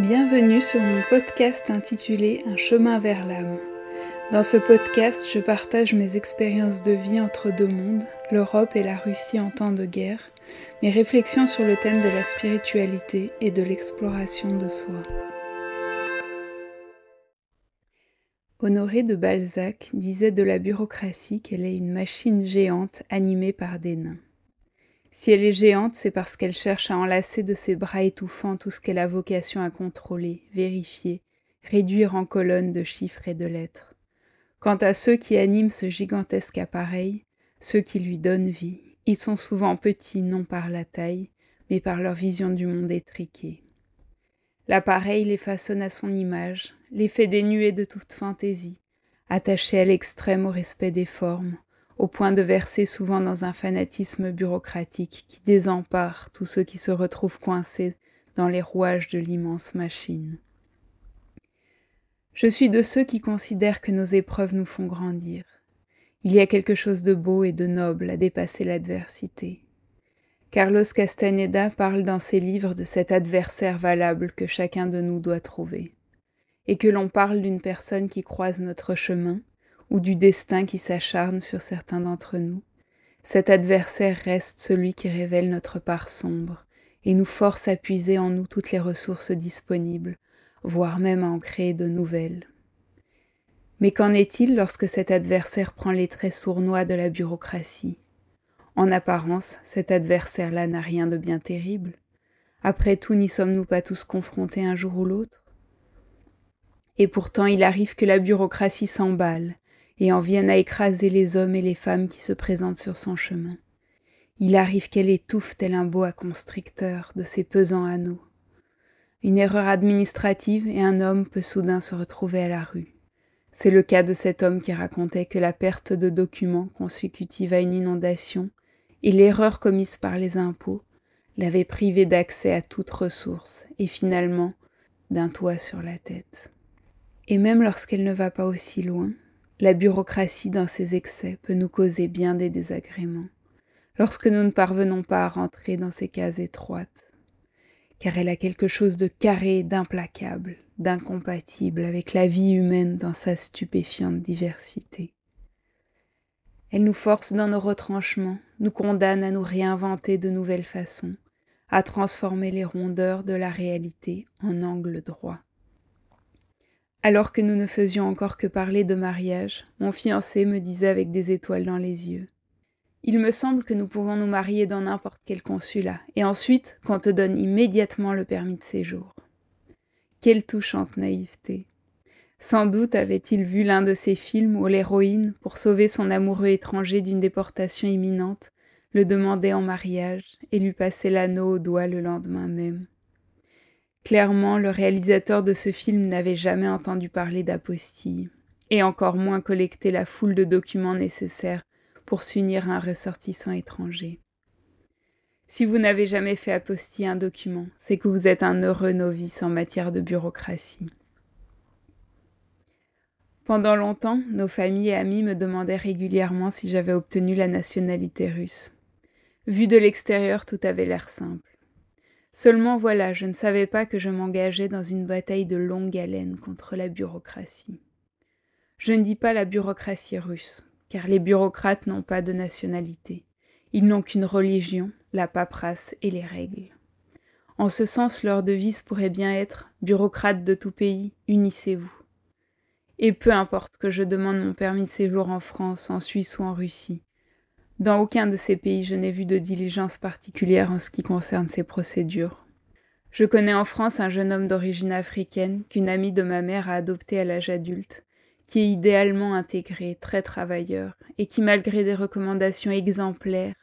Bienvenue sur mon podcast intitulé Un chemin vers l'âme. Dans ce podcast, je partage mes expériences de vie entre deux mondes, l'Europe et la Russie en temps de guerre, mes réflexions sur le thème de la spiritualité et de l'exploration de soi. Honoré de Balzac disait de la bureaucratie qu'elle est une machine géante animée par des nains. Si elle est géante, c'est parce qu'elle cherche à enlacer de ses bras étouffants tout ce qu'elle a vocation à contrôler, vérifier, réduire en colonnes de chiffres et de lettres. Quant à ceux qui animent ce gigantesque appareil, ceux qui lui donnent vie, ils sont souvent petits non par la taille, mais par leur vision du monde étriquée. L'appareil les façonne à son image, les fait dénuer de toute fantaisie, attachés à l'extrême au respect des formes, au point de verser souvent dans un fanatisme bureaucratique qui désempare tous ceux qui se retrouvent coincés dans les rouages de l'immense machine. Je suis de ceux qui considèrent que nos épreuves nous font grandir. Il y a quelque chose de beau et de noble à dépasser l'adversité. Carlos Castaneda parle dans ses livres de cet adversaire valable que chacun de nous doit trouver. Et que l'on parle d'une personne qui croise notre chemin, ou du destin qui s'acharne sur certains d'entre nous, cet adversaire reste celui qui révèle notre part sombre et nous force à puiser en nous toutes les ressources disponibles, voire même à en créer de nouvelles. Mais qu'en est-il lorsque cet adversaire prend les traits sournois de la bureaucratie ? En apparence, cet adversaire-là n'a rien de bien terrible. Après tout, n'y sommes-nous pas tous confrontés un jour ou l'autre ? Et pourtant, il arrive que la bureaucratie s'emballe et en vienne à écraser les hommes et les femmes qui se présentent sur son chemin. Il arrive qu'elle étouffe tel un boa constricteur de ses pesants anneaux. Une erreur administrative et un homme peut soudain se retrouver à la rue. C'est le cas de cet homme qui racontait que la perte de documents consécutive à une inondation et l'erreur commise par les impôts l'avaient privé d'accès à toute ressource et finalement d'un toit sur la tête. Et même lorsqu'elle ne va pas aussi loin, la bureaucratie dans ses excès peut nous causer bien des désagréments, lorsque nous ne parvenons pas à rentrer dans ces cases étroites, car elle a quelque chose de carré, d'implacable, d'incompatible avec la vie humaine dans sa stupéfiante diversité. Elle nous force dans nos retranchements, nous condamne à nous réinventer de nouvelles façons, à transformer les rondeurs de la réalité en angle droit. Alors que nous ne faisions encore que parler de mariage, mon fiancé me disait avec des étoiles dans les yeux : « Il me semble que nous pouvons nous marier dans n'importe quel consulat, et ensuite qu'on te donne immédiatement le permis de séjour. » Quelle touchante naïveté ! Sans doute avait-il vu l'un de ces films où l'héroïne, pour sauver son amoureux étranger d'une déportation imminente, le demandait en mariage et lui passait l'anneau au doigt le lendemain même. Clairement, le réalisateur de ce film n'avait jamais entendu parler d'apostille, et encore moins collecté la foule de documents nécessaires pour s'unir à un ressortissant étranger. Si vous n'avez jamais fait apostiller un document, c'est que vous êtes un heureux novice en matière de bureaucratie. Pendant longtemps, nos familles et amis me demandaient régulièrement si j'avais obtenu la nationalité russe. Vu de l'extérieur, tout avait l'air simple. Seulement voilà, je ne savais pas que je m'engageais dans une bataille de longue haleine contre la bureaucratie. Je ne dis pas la bureaucratie russe, car les bureaucrates n'ont pas de nationalité. Ils n'ont qu'une religion, la paperasse et les règles. En ce sens, leur devise pourrait bien être « Bureaucrates de tout pays, unissez-vous ». Et peu importe que je demande mon permis de séjour en France, en Suisse ou en Russie. Dans aucun de ces pays, je n'ai vu de diligence particulière en ce qui concerne ces procédures. Je connais en France un jeune homme d'origine africaine qu'une amie de ma mère a adopté à l'âge adulte, qui est idéalement intégré, très travailleur, et qui, malgré des recommandations exemplaires,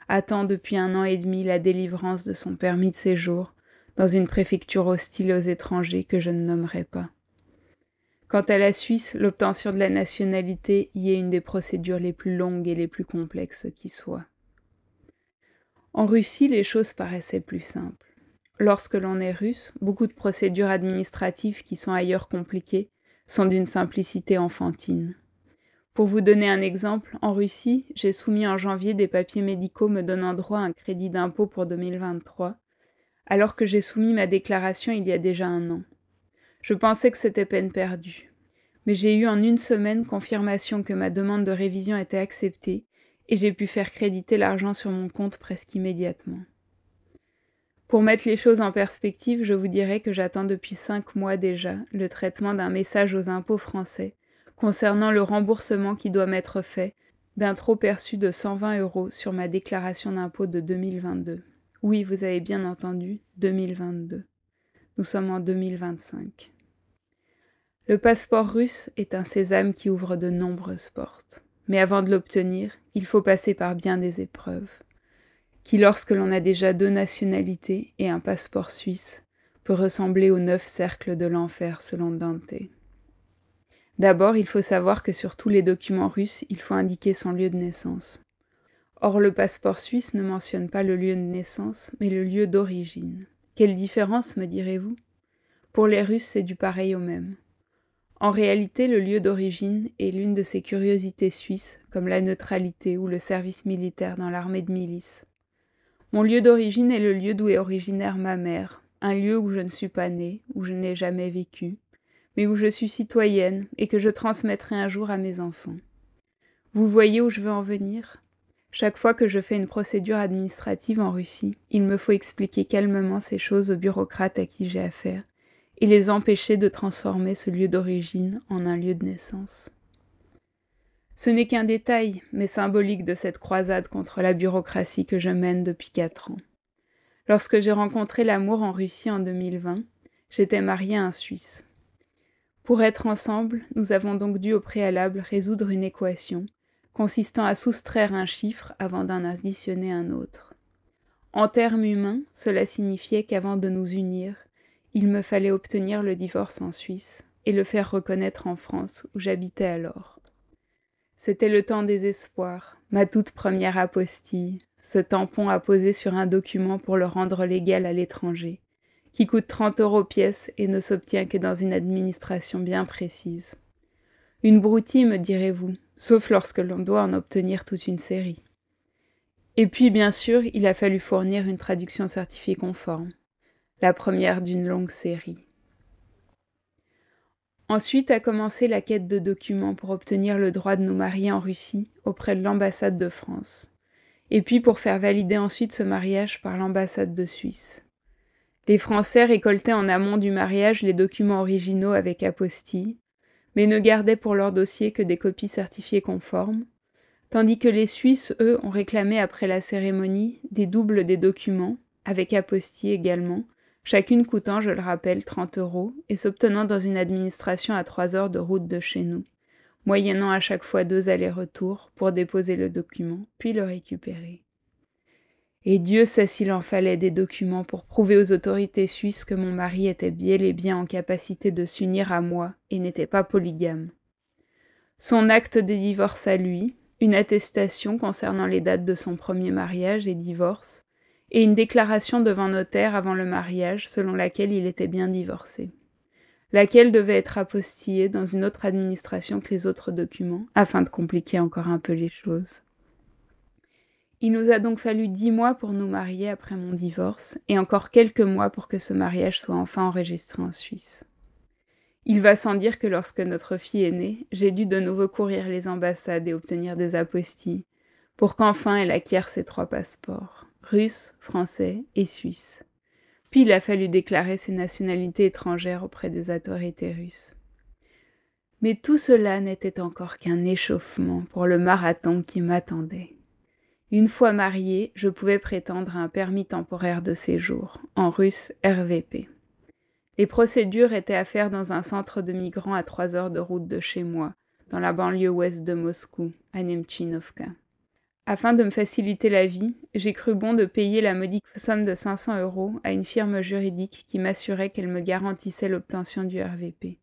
attend depuis 1 an et demi la délivrance de son permis de séjour dans une préfecture hostile aux étrangers que je ne nommerai pas. Quant à la Suisse, l'obtention de la nationalité y est une des procédures les plus longues et les plus complexes qui soient. En Russie, les choses paraissaient plus simples. Lorsque l'on est russe, beaucoup de procédures administratives qui sont ailleurs compliquées sont d'une simplicité enfantine. Pour vous donner un exemple, en Russie, j'ai soumis en janvier des papiers médicaux me donnant droit à un crédit d'impôt pour 2023, alors que j'ai soumis ma déclaration il y a déjà 1 an. Je pensais que c'était peine perdue. Mais j'ai eu en 1 semaine confirmation que ma demande de révision était acceptée et j'ai pu faire créditer l'argent sur mon compte presque immédiatement. Pour mettre les choses en perspective, je vous dirai que j'attends depuis 5 mois déjà le traitement d'un message aux impôts français concernant le remboursement qui doit m'être fait d'un trop perçu de 120 € sur ma déclaration d'impôt de 2022. Oui, vous avez bien entendu, 2022. Nous sommes en 2025. Le passeport russe est un sésame qui ouvre de nombreuses portes. Mais avant de l'obtenir, il faut passer par bien des épreuves, qui, lorsque l'on a déjà 2 nationalités et un passeport suisse, peut ressembler aux 9 cercles de l'enfer selon Dante. D'abord, il faut savoir que sur tous les documents russes, il faut indiquer son lieu de naissance. Or, le passeport suisse ne mentionne pas le lieu de naissance, mais le lieu d'origine. Quelle différence, me direz-vous ? Pour les Russes, c'est du pareil au même. En réalité, le lieu d'origine est l'une de ces curiosités suisses, comme la neutralité ou le service militaire dans l'armée de milice. Mon lieu d'origine est le lieu d'où est originaire ma mère, un lieu où je ne suis pas née, où je n'ai jamais vécu, mais où je suis citoyenne et que je transmettrai un jour à mes enfants. Vous voyez où je veux en venir ? Chaque fois que je fais une procédure administrative en Russie, il me faut expliquer calmement ces choses aux bureaucrates à qui j'ai affaire, et les empêcher de transformer ce lieu d'origine en un lieu de naissance. Ce n'est qu'un détail, mais symbolique de cette croisade contre la bureaucratie que je mène depuis 4 ans. Lorsque j'ai rencontré l'amour en Russie en 2020, j'étais mariée à un Suisse. Pour être ensemble, nous avons donc dû au préalable résoudre une équation, consistant à soustraire un chiffre avant d'en additionner un autre. En termes humains, cela signifiait qu'avant de nous unir, il me fallait obtenir le divorce en Suisse et le faire reconnaître en France, où j'habitais alors. C'était le temps des espoirs, ma toute première apostille, ce tampon à poser sur un document pour le rendre légal à l'étranger, qui coûte 30 € pièce et ne s'obtient que dans une administration bien précise. Une broutille, me direz-vous, sauf lorsque l'on doit en obtenir toute une série. Et puis, bien sûr, il a fallu fournir une traduction certifiée conforme, la première d'une longue série. Ensuite a commencé la quête de documents pour obtenir le droit de nous marier en Russie auprès de l'ambassade de France, et puis pour faire valider ensuite ce mariage par l'ambassade de Suisse. Les Français récoltaient en amont du mariage les documents originaux avec apostille, mais ne gardaient pour leur dossier que des copies certifiées conformes, tandis que les Suisses, eux, ont réclamé après la cérémonie des doubles des documents, avec apostille également, chacune coûtant, je le rappelle, 30 € et s'obtenant dans une administration à 3 heures de route de chez nous, moyennant à chaque fois 2 allers-retours pour déposer le document, puis le récupérer. Et Dieu sait s'il en fallait des documents pour prouver aux autorités suisses que mon mari était bel et bien en capacité de s'unir à moi et n'était pas polygame. Son acte de divorce à lui, une attestation concernant les dates de son premier mariage et divorce, et une déclaration devant notaire avant le mariage selon laquelle il était bien divorcé, laquelle devait être apostillée dans une autre administration que les autres documents, afin de compliquer encore un peu les choses. Il nous a donc fallu 10 mois pour nous marier après mon divorce, et encore quelques mois pour que ce mariage soit enfin enregistré en Suisse. Il va sans dire que lorsque notre fille est née, j'ai dû de nouveau courir les ambassades et obtenir des apostilles, pour qu'enfin elle acquiert ses 3 passeports, russe, français et suisse. Puis il a fallu déclarer ses nationalités étrangères auprès des autorités russes. Mais tout cela n'était encore qu'un échauffement pour le marathon qui m'attendait. Une fois mariée, je pouvais prétendre à un permis temporaire de séjour, en russe RVP. Les procédures étaient à faire dans un centre de migrants à 3 heures de route de chez moi, dans la banlieue ouest de Moscou, à Nemchinovka. Afin de me faciliter la vie, j'ai cru bon de payer la modique somme de 500 € à une firme juridique qui m'assurait qu'elle me garantissait l'obtention du RVP.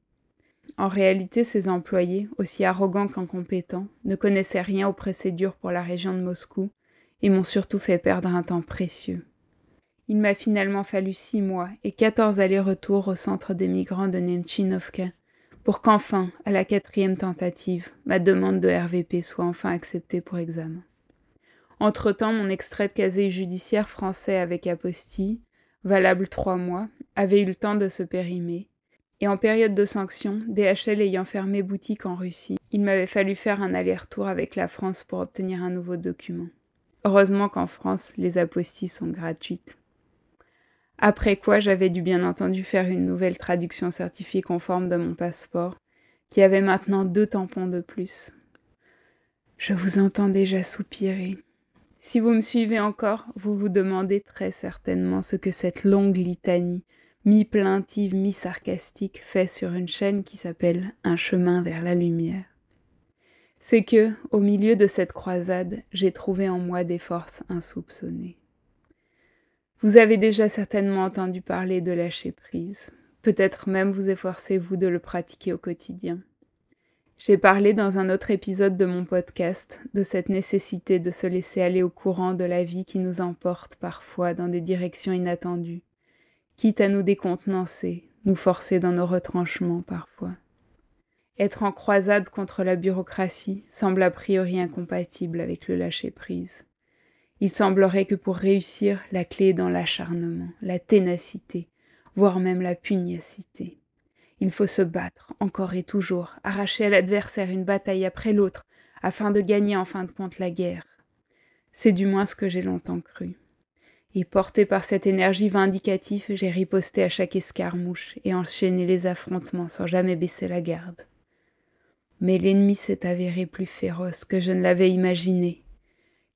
En réalité, ces employés, aussi arrogants qu'incompétents, ne connaissaient rien aux procédures pour la région de Moscou et m'ont surtout fait perdre un temps précieux. Il m'a finalement fallu 6 mois et 14 allers-retours au centre des migrants de Nemchinovka pour qu'enfin, à la 4e tentative, ma demande de RVP soit enfin acceptée pour examen. Entre-temps, mon extrait de casier judiciaire français avec apostille, valable 3 mois, avait eu le temps de se périmer. Et en période de sanctions, DHL ayant fermé boutique en Russie, il m'avait fallu faire un aller-retour avec la France pour obtenir un nouveau document. Heureusement qu'en France, les apostilles sont gratuites. Après quoi, j'avais dû bien entendu faire une nouvelle traduction certifiée conforme de mon passeport, qui avait maintenant 2 tampons de plus. Je vous entends déjà soupirer. Si vous me suivez encore, vous vous demandez très certainement ce que cette longue litanie, mi-plaintive, mi-sarcastique, fait sur une chaîne qui s'appelle « Un chemin vers la lumière ». C'est que, au milieu de cette croisade, j'ai trouvé en moi des forces insoupçonnées. Vous avez déjà certainement entendu parler de lâcher prise. Peut-être même vous efforcez-vous de le pratiquer au quotidien. J'ai parlé dans un autre épisode de mon podcast de cette nécessité de se laisser aller au courant de la vie qui nous emporte parfois dans des directions inattendues, quitte à nous décontenancer, nous forcer dans nos retranchements parfois. Être en croisade contre la bureaucratie semble a priori incompatible avec le lâcher-prise. Il semblerait que pour réussir, la clé est dans l'acharnement, la ténacité, voire même la pugnacité. Il faut se battre, encore et toujours, arracher à l'adversaire une bataille après l'autre, afin de gagner en fin de compte la guerre. C'est du moins ce que j'ai longtemps cru. Et porté par cette énergie vindicative, j'ai riposté à chaque escarmouche et enchaîné les affrontements sans jamais baisser la garde. Mais l'ennemi s'est avéré plus féroce que je ne l'avais imaginé,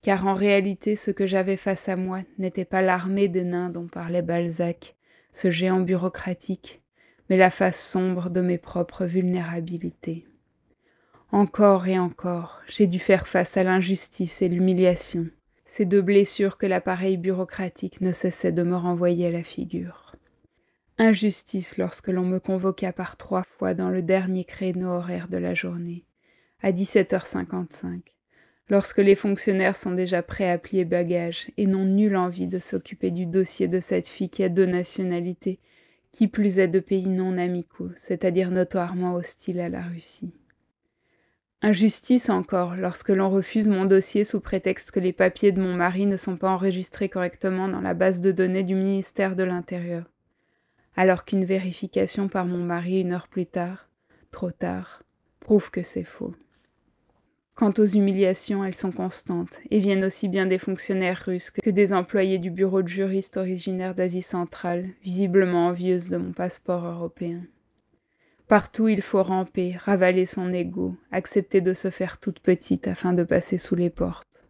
car en réalité ce que j'avais face à moi n'était pas l'armée de nains dont parlait Balzac, ce géant bureaucratique, mais la face sombre de mes propres vulnérabilités. Encore et encore, j'ai dû faire face à l'injustice et l'humiliation, ces 2 blessures que l'appareil bureaucratique ne cessait de me renvoyer à la figure. Injustice lorsque l'on me convoqua par 3 fois dans le dernier créneau horaire de la journée, à 17h55, lorsque les fonctionnaires sont déjà prêts à plier bagages et n'ont nulle envie de s'occuper du dossier de cette fille qui a 2 nationalités, qui plus est de pays non amicaux, c'est-à-dire notoirement hostiles à la Russie. Injustice encore lorsque l'on refuse mon dossier sous prétexte que les papiers de mon mari ne sont pas enregistrés correctement dans la base de données du ministère de l'Intérieur, alors qu'une vérification par mon mari 1 heure plus tard, trop tard, prouve que c'est faux. Quant aux humiliations, elles sont constantes et viennent aussi bien des fonctionnaires russes que des employés du bureau de juriste originaire d'Asie centrale, visiblement envieuses de mon passeport européen. Partout, il faut ramper, ravaler son ego, accepter de se faire toute petite afin de passer sous les portes.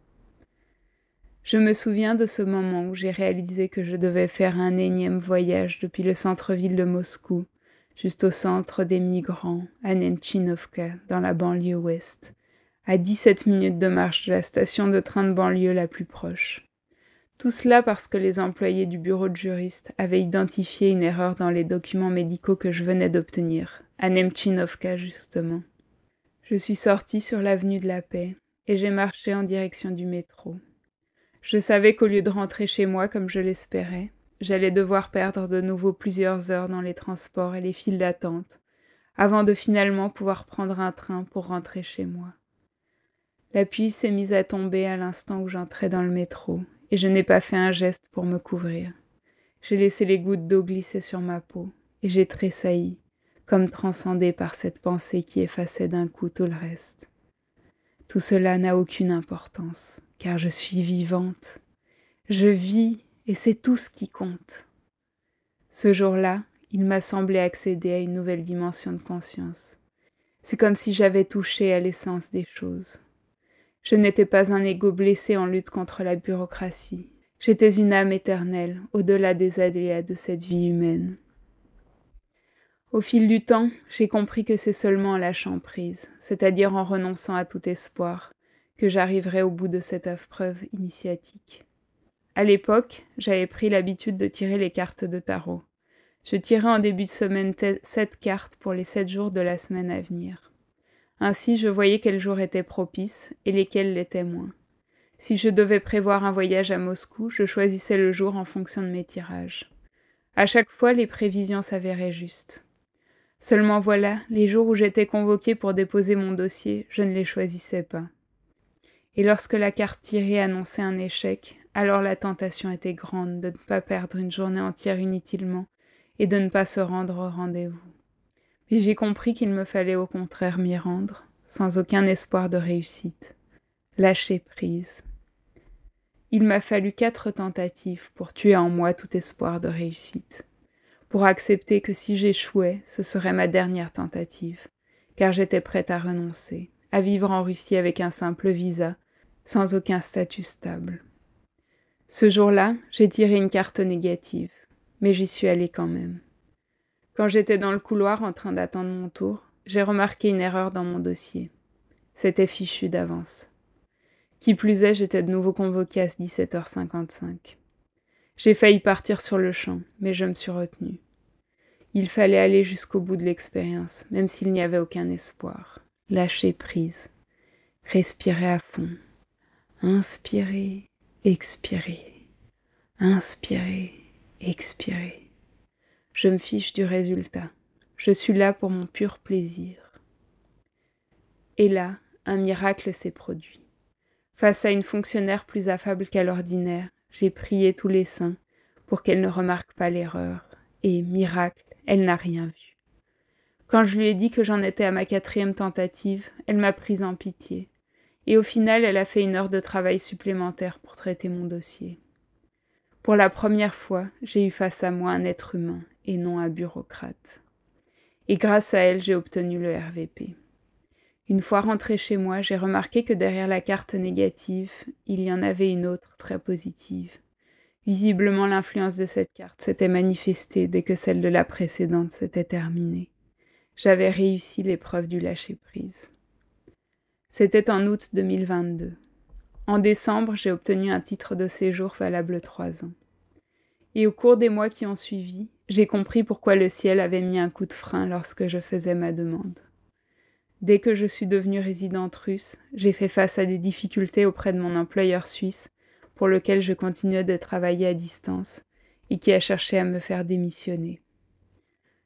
Je me souviens de ce moment où j'ai réalisé que je devais faire un énième voyage depuis le centre-ville de Moscou, juste au centre des migrants, à Nemchinovka, dans la banlieue ouest, à 17 minutes de marche de la station de train de banlieue la plus proche. Tout cela parce que les employés du bureau de juriste avaient identifié une erreur dans les documents médicaux que je venais d'obtenir, à Nemchinovka justement. Je suis sortie sur l'avenue de la Paix et j'ai marché en direction du métro. Je savais qu'au lieu de rentrer chez moi comme je l'espérais, j'allais devoir perdre de nouveau plusieurs heures dans les transports et les files d'attente, avant de finalement pouvoir prendre un train pour rentrer chez moi. La pluie s'est mise à tomber à l'instant où j'entrais dans le métro, et je n'ai pas fait un geste pour me couvrir. J'ai laissé les gouttes d'eau glisser sur ma peau, et j'ai tressailli, comme transcendée par cette pensée qui effaçait d'un coup tout le reste. Tout cela n'a aucune importance, car je suis vivante. Je vis, et c'est tout ce qui compte. Ce jour-là, il m'a semblé accéder à une nouvelle dimension de conscience. C'est comme si j'avais touché à l'essence des choses. Je n'étais pas un ego blessé en lutte contre la bureaucratie. J'étais une âme éternelle, au-delà des aléas de cette vie humaine. Au fil du temps, j'ai compris que c'est seulement en lâchant prise, c'est-à-dire en renonçant à tout espoir, que j'arriverai au bout de cette épreuve initiatique. À l'époque, j'avais pris l'habitude de tirer les cartes de tarot. Je tirais en début de semaine 7 cartes pour les 7 jours de la semaine à venir. Ainsi, je voyais quels jours étaient propices et lesquels l'étaient moins. Si je devais prévoir un voyage à Moscou, je choisissais le jour en fonction de mes tirages. À chaque fois, les prévisions s'avéraient justes. Seulement voilà, les jours où j'étais convoquée pour déposer mon dossier, je ne les choisissais pas. Et lorsque la carte tirée annonçait un échec, Alors la tentation était grande de ne pas perdre une journée entière inutilement et de ne pas se rendre au rendez-vous. Mais j'ai compris qu'il me fallait au contraire m'y rendre, sans aucun espoir de réussite. Lâcher prise. Il m'a fallu 4 tentatives pour tuer en moi tout espoir de réussite, pour accepter que si j'échouais, ce serait ma dernière tentative, car j'étais prête à renoncer, à vivre en Russie avec un simple visa, sans aucun statut stable. Ce jour-là, j'ai tiré une carte négative, mais j'y suis allée quand même. Quand j'étais dans le couloir en train d'attendre mon tour, j'ai remarqué une erreur dans mon dossier. C'était fichu d'avance. Qui plus est, j'étais de nouveau convoquée à 17h55. J'ai failli partir sur le champ, mais je me suis retenue. Il fallait aller jusqu'au bout de l'expérience, même s'il n'y avait aucun espoir. Lâcher prise. Respirer à fond. Inspirer, expirer. Inspirer, expirer. Je me fiche du résultat. Je suis là pour mon pur plaisir. Et là, un miracle s'est produit. Face à une fonctionnaire plus affable qu'à l'ordinaire, j'ai prié tous les saints pour qu'elle ne remarque pas l'erreur. Et, miracle, elle n'a rien vu. Quand je lui ai dit que j'en étais à ma 4e tentative, elle m'a prise en pitié. Et au final, elle a fait 1 heure de travail supplémentaire pour traiter mon dossier. Pour la première fois, j'ai eu face à moi un être humain et non un bureaucrate. Et grâce à elle, j'ai obtenu le RVP. Une fois rentrée chez moi, j'ai remarqué que derrière la carte négative, il y en avait une autre très positive. Visiblement, l'influence de cette carte s'était manifestée dès que celle de la précédente s'était terminée. J'avais réussi l'épreuve du lâcher-prise. C'était en août 2022. En décembre, j'ai obtenu un titre de séjour valable 3 ans. Et au cours des mois qui ont suivi, j'ai compris pourquoi le ciel avait mis un coup de frein lorsque je faisais ma demande. Dès que je suis devenue résidente russe, j'ai fait face à des difficultés auprès de mon employeur suisse, pour lequel je continuais de travailler à distance, et qui a cherché à me faire démissionner.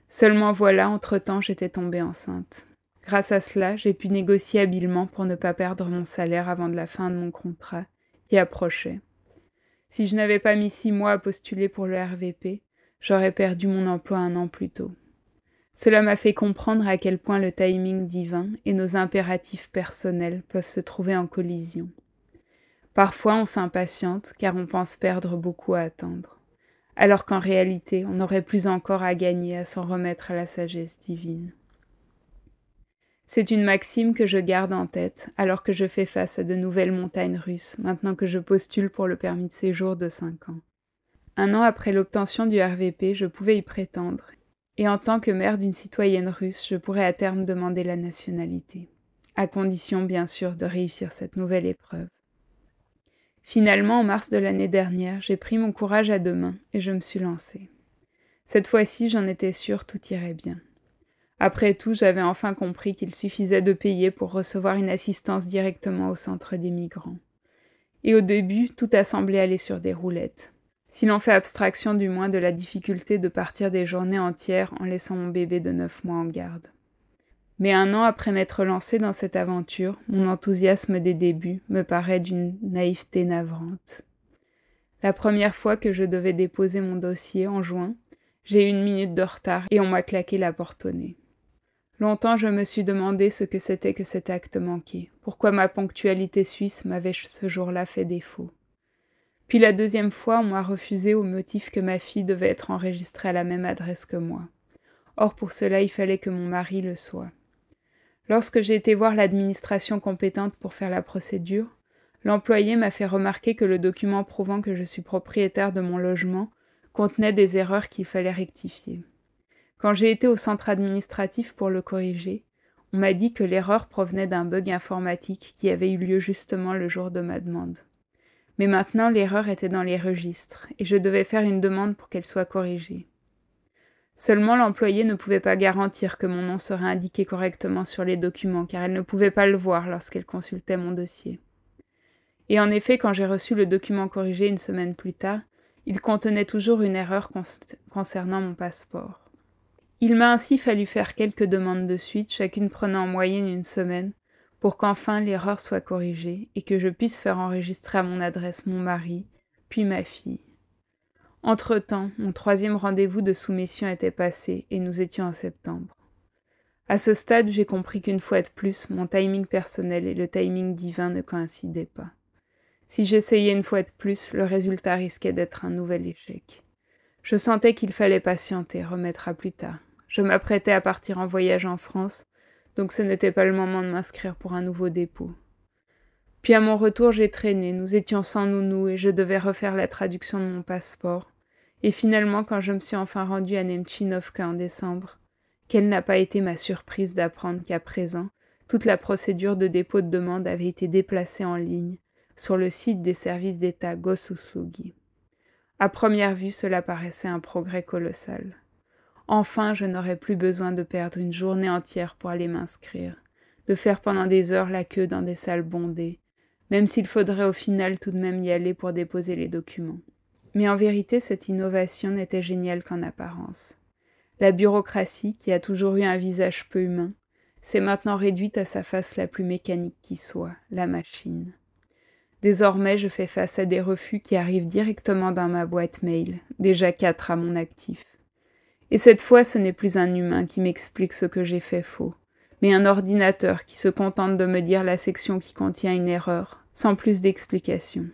Seulement voilà, entre-temps, j'étais tombée enceinte. Grâce à cela, j'ai pu négocier habilement pour ne pas perdre mon salaire avant de la fin de mon contrat, qui approchait. Si je n'avais pas mis 6 mois à postuler pour le RVP, j'aurais perdu mon emploi 1 an plus tôt. Cela m'a fait comprendre à quel point le timing divin et nos impératifs personnels peuvent se trouver en collision. Parfois, on s'impatiente car on pense perdre beaucoup à attendre, alors qu'en réalité, on aurait plus encore à gagner à s'en remettre à la sagesse divine. C'est une maxime que je garde en tête alors que je fais face à de nouvelles montagnes russes maintenant que je postule pour le permis de séjour de 5 ans. 1 an après l'obtention du RVP, je pouvais y prétendre. Et en tant que mère d'une citoyenne russe, je pourrais à terme demander la nationalité, à condition bien sûr de réussir cette nouvelle épreuve. Finalement, en mars de l'année dernière, j'ai pris mon courage à 2 mains et je me suis lancée. Cette fois-ci, j'en étais sûre, tout irait bien. Après tout, j'avais enfin compris qu'il suffisait de payer pour recevoir une assistance directement au centre des migrants. Et au début, tout a semblé aller sur des roulettes. Si l'on fait abstraction du moins de la difficulté de partir des journées entières en laissant mon bébé de 9 mois en garde. Mais 1 an après m'être lancée dans cette aventure, mon enthousiasme des débuts me paraît d'une naïveté navrante. La première fois que je devais déposer mon dossier en juin, j'ai eu 1 minute de retard et on m'a claqué la porte au nez. Longtemps je me suis demandé ce que c'était que cet acte manqué, pourquoi ma ponctualité suisse m'avait ce jour-là fait défaut. Puis la 2e fois, on m'a refusé au motif que ma fille devait être enregistrée à la même adresse que moi. Or, pour cela, il fallait que mon mari le soit. Lorsque j'ai été voir l'administration compétente pour faire la procédure, l'employé m'a fait remarquer que le document prouvant que je suis propriétaire de mon logement contenait des erreurs qu'il fallait rectifier. Quand j'ai été au centre administratif pour le corriger, on m'a dit que l'erreur provenait d'un bug informatique qui avait eu lieu justement le jour de ma demande. Mais maintenant, l'erreur était dans les registres, et je devais faire une demande pour qu'elle soit corrigée. Seulement, l'employé ne pouvait pas garantir que mon nom serait indiqué correctement sur les documents, car elle ne pouvait pas le voir lorsqu'elle consultait mon dossier. Et en effet, quand j'ai reçu le document corrigé 1 semaine plus tard, il contenait toujours une erreur concernant mon passeport. Il m'a ainsi fallu faire quelques demandes de suite, chacune prenant en moyenne 1 semaine, pour qu'enfin l'erreur soit corrigée et que je puisse faire enregistrer à mon adresse mon mari, puis ma fille. Entre-temps, mon 3e rendez-vous de soumission était passé et nous étions en septembre. À ce stade, j'ai compris qu'une fois de plus, mon timing personnel et le timing divin ne coïncidaient pas. Si j'essayais une fois de plus, le résultat risquait d'être un nouvel échec. Je sentais qu'il fallait patienter, remettre à plus tard. Je m'apprêtais à partir en voyage en France, donc ce n'était pas le moment de m'inscrire pour un nouveau dépôt. Puis à mon retour, j'ai traîné, nous étions sans nounou et je devais refaire la traduction de mon passeport. Et finalement, quand je me suis enfin rendue à Nemchinovka en décembre, quelle n'a pas été ma surprise d'apprendre qu'à présent, toute la procédure de dépôt de demande avait été déplacée en ligne sur le site des services d'État Gossuslugi. À première vue, cela paraissait un progrès colossal. Enfin, je n'aurais plus besoin de perdre une journée entière pour aller m'inscrire, de faire pendant des heures la queue dans des salles bondées, même s'il faudrait au final tout de même y aller pour déposer les documents. Mais en vérité, cette innovation n'était géniale qu'en apparence. La bureaucratie, qui a toujours eu un visage peu humain, s'est maintenant réduite à sa face la plus mécanique qui soit, la machine. Désormais, je fais face à des refus qui arrivent directement dans ma boîte mail, déjà 4 à mon actif. Et cette fois, ce n'est plus un humain qui m'explique ce que j'ai fait faux, mais un ordinateur qui se contente de me dire la section qui contient une erreur, sans plus d'explication.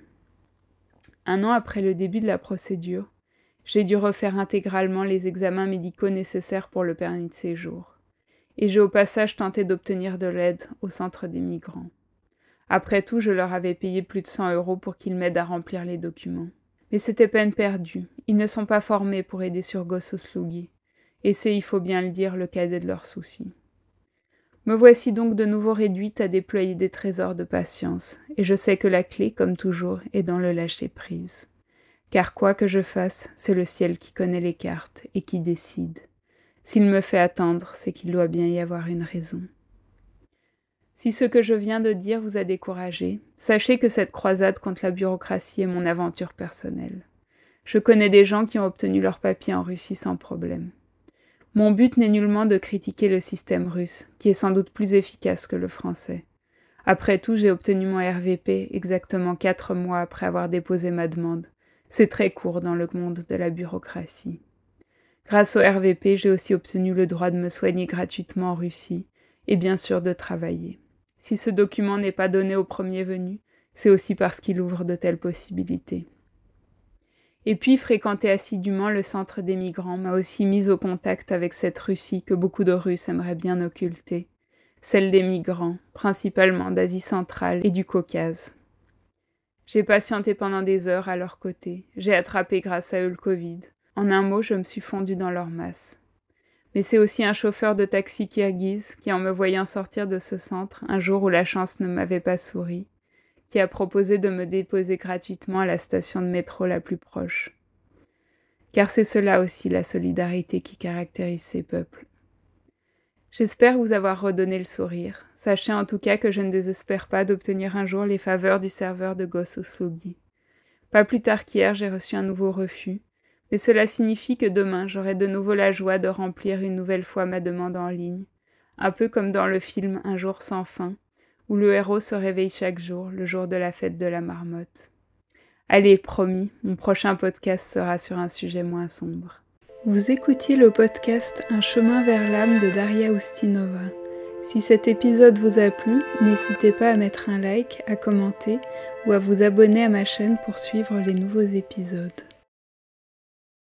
1 an après le début de la procédure, j'ai dû refaire intégralement les examens médicaux nécessaires pour le permis de séjour. Et j'ai au passage tenté d'obtenir de l'aide au centre des migrants. Après tout, je leur avais payé plus de 100 € pour qu'ils m'aident à remplir les documents. Mais c'était peine perdue. Ils ne sont pas formés pour aider sur Gossuslugi. Et c'est, il faut bien le dire, le cadet de leurs soucis. Me voici donc de nouveau réduite à déployer des trésors de patience. Et je sais que la clé, comme toujours, est dans le lâcher-prise. Car quoi que je fasse, c'est le ciel qui connaît les cartes et qui décide. S'il me fait attendre, c'est qu'il doit bien y avoir une raison. Si ce que je viens de dire vous a découragé, sachez que cette croisade contre la bureaucratie est mon aventure personnelle. Je connais des gens qui ont obtenu leur papier en Russie sans problème. Mon but n'est nullement de critiquer le système russe, qui est sans doute plus efficace que le français. Après tout, j'ai obtenu mon RVP exactement 4 mois après avoir déposé ma demande. C'est très court dans le monde de la bureaucratie. Grâce au RVP, j'ai aussi obtenu le droit de me soigner gratuitement en Russie et bien sûr de travailler. Si ce document n'est pas donné au premier venu, c'est aussi parce qu'il ouvre de telles possibilités. Et puis, fréquenter assidûment le centre des migrants m'a aussi mise au contact avec cette Russie que beaucoup de Russes aimeraient bien occulter, celle des migrants, principalement d'Asie centrale et du Caucase. J'ai patienté pendant des heures à leur côté, j'ai attrapé grâce à eux le Covid. En un mot, je me suis fondue dans leur masse. Mais c'est aussi un chauffeur de taxi kirghize qui, en me voyant sortir de ce centre, un jour où la chance ne m'avait pas souri, qui a proposé de me déposer gratuitement à la station de métro la plus proche. Car c'est cela aussi la solidarité qui caractérise ces peuples. J'espère vous avoir redonné le sourire. Sachez en tout cas que je ne désespère pas d'obtenir un jour les faveurs du serveur de Gossuslugi. Pas plus tard qu'hier, j'ai reçu un nouveau refus, mais cela signifie que demain, j'aurai de nouveau la joie de remplir une nouvelle fois ma demande en ligne, un peu comme dans le film Un jour sans fin, où le héros se réveille chaque jour, le jour de la fête de la marmotte. Allez, promis, mon prochain podcast sera sur un sujet moins sombre. Vous écoutiez le podcast Un chemin vers l'âme de Daria Ustinova. Si cet épisode vous a plu, n'hésitez pas à mettre un like, à commenter ou à vous abonner à ma chaîne pour suivre les nouveaux épisodes.